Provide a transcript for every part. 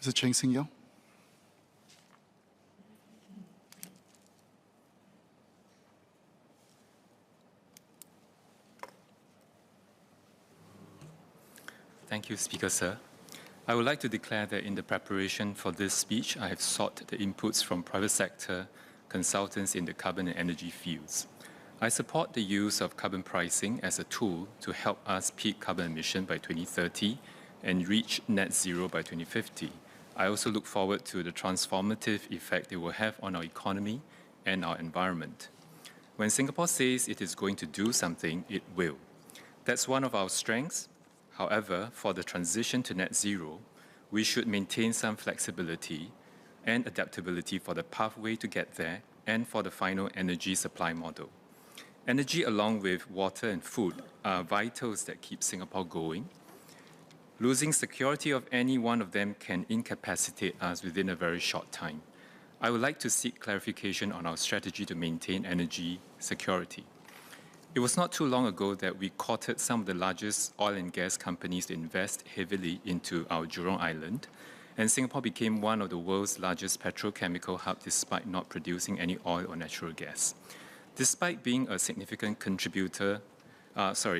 Mr. Cheng. Thank you, Speaker Sir. I would like to declare that in the preparation for this speech, I have sought the inputs from private sector consultants in the carbon and energy fields. I support the use of carbon pricing as a tool to help us peak carbon emission by 2030 and reach net zero by 2050. I also look forward to the transformative effect it will have on our economy and our environment. When Singapore says it is going to do something, it will. That's one of our strengths. However, for the transition to net zero, we should maintain some flexibility and adaptability for the pathway to get there and for the final energy supply model. Energy, along with water and food, are vitals that keep Singapore going. Losing security of any one of them can incapacitate us within a very short time. I would like to seek clarification on our strategy to maintain energy security. It was not too long ago that we courted some of the largest oil and gas companies to invest heavily into our Jurong Island, and Singapore became one of the world's largest petrochemical hubs despite not producing any oil or natural gas. Despite being a significant contributor,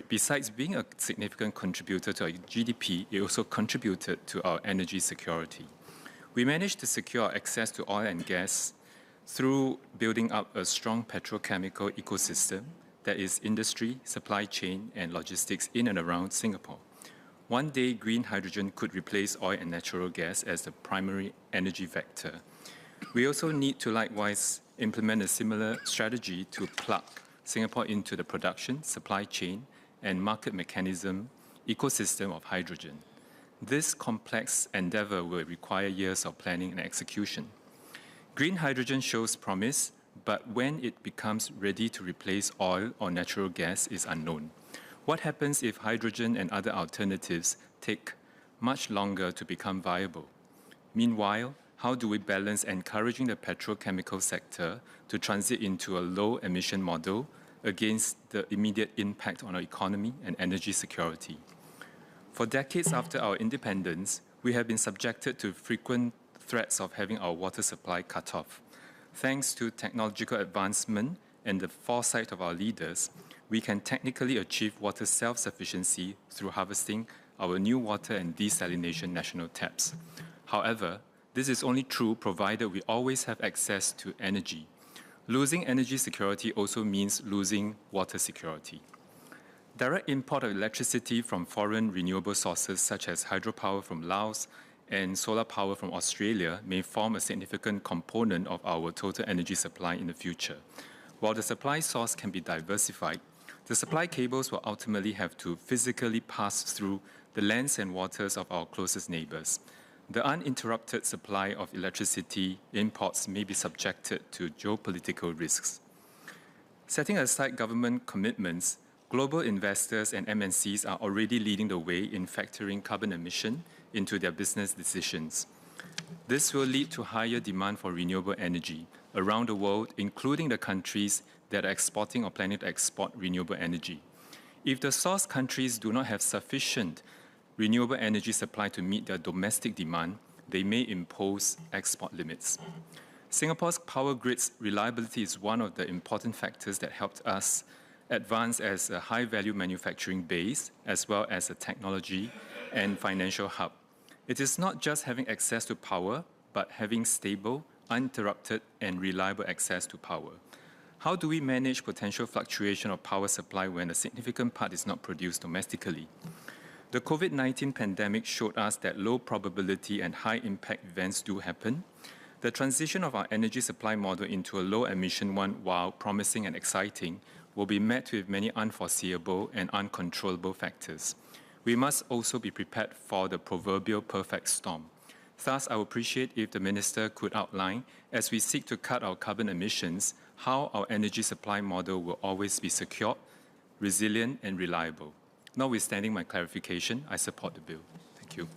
besides being a significant contributor to our GDP, it also contributed to our energy security. We managed to secure access to oil and gas through building up a strong petrochemical ecosystem that is industry, supply chain, and logistics in and around Singapore. One day, green hydrogen could replace oil and natural gas as the primary energy vector. We also need to likewise implement a similar strategy to plug Singapore into the production, supply chain, and market mechanism ecosystem of hydrogen. This complex endeavor will require years of planning and execution. Green hydrogen shows promise, but when it becomes ready to replace oil or natural gas is unknown. What happens if hydrogen and other alternatives take much longer to become viable? Meanwhile, how do we balance encouraging the petrochemical sector to transit into a low-emission model against the immediate impact on our economy and energy security? For decades after our independence, we have been subjected to frequent threats of having our water supply cut off. Thanks to technological advancement and the foresight of our leaders, we can technically achieve water self-sufficiency through harvesting our new water and desalination national taps. However, this is only true provided we always have access to energy. Losing energy security also means losing water security. Direct import of electricity from foreign renewable sources such as hydropower from Laos and solar power from Australia may form a significant component of our total energy supply in the future. While the supply source can be diversified, the supply cables will ultimately have to physically pass through the lands and waters of our closest neighbors. The uninterrupted supply of electricity imports may be subjected to geopolitical risks. Setting aside government commitments, global investors and MNCs are already leading the way in factoring carbon emission into their business decisions. This will lead to higher demand for renewable energy around the world, including the countries that are exporting or planning to export renewable energy. If the source countries do not have sufficient renewable energy supply to meet their domestic demand, they may impose export limits. Singapore's power grid's reliability is one of the important factors that helped us advance as a high-value manufacturing base, as well as a technology and financial hub. It is not just having access to power, but having stable, uninterrupted, and reliable access to power. How do we manage potential fluctuation of power supply when a significant part is not produced domestically? The COVID-19 pandemic showed us that low probability and high impact events do happen. The transition of our energy supply model into a low emission one, while promising and exciting, will be met with many unforeseeable and uncontrollable factors. We must also be prepared for the proverbial perfect storm. Thus, I would appreciate if the Minister could outline, as we seek to cut our carbon emissions, how our energy supply model will always be secure, resilient, and reliable. Notwithstanding my clarification, I support the bill. Thank you.